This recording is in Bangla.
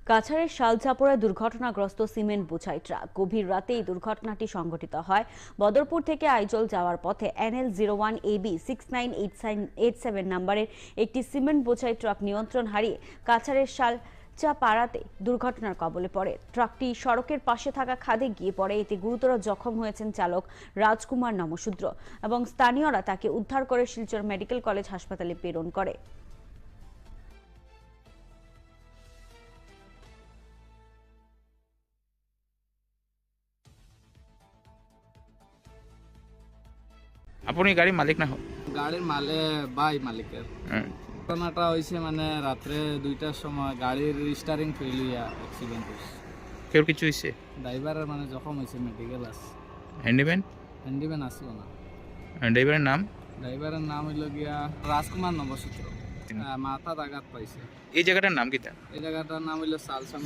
কাছাড়ের শালচাপড়ায় দুর্ঘটনাগ্রস্ত সিমেন্ট বোঝাই ট্রাক। গভীর রাতে এই দুর্ঘটনাটি সংঘটিত হয় বদরপুর থেকে আইজল যাওয়ার পথে NL 01AB 6987 নম্বরের একটি সিমেন্ট বোঝাই ট্রাক নিয়ন্ত্রণ হারিয়ে কাছাড়ের শালচাপাড়াতে দুর্ঘটনার কবলে পড়ে। ট্রাকটি সড়কের পাশে থাকা খাদে গিয়ে পড়ে। এতে গুরুতর জখম হয়েছেন চালক রাজকুমার নমশূদ্র এবং স্থানীয়রা তাকে উদ্ধার করে শিলচর মেডিকেল কলেজ হাসপাতালে প্রেরণ করে। আপনি গাড়ির মালিক না? গাড়ির মালিকের ঘটনাটা হয়েছে মানে রাত্রে 2টার সময় গাড়ির স্টারিং ফেল হইয়া অ্যাক্সিডেন্ট হয়েছে। কেউ কিছু হয়েছে? ড্রাইভারের মানে জখম হয়েছে, মেডিকেল আছে। হ্যান্ডিম্যান আসলো না। ড্রাইভারের নাম? ড্রাইভারের নাম হইল গিয়া রাজকুমার নবসূত্র। মাথাত আঘাত পাইছে। এই জায়গাটার নাম কি? এই জায়গাটার নাম হইল সালসাম।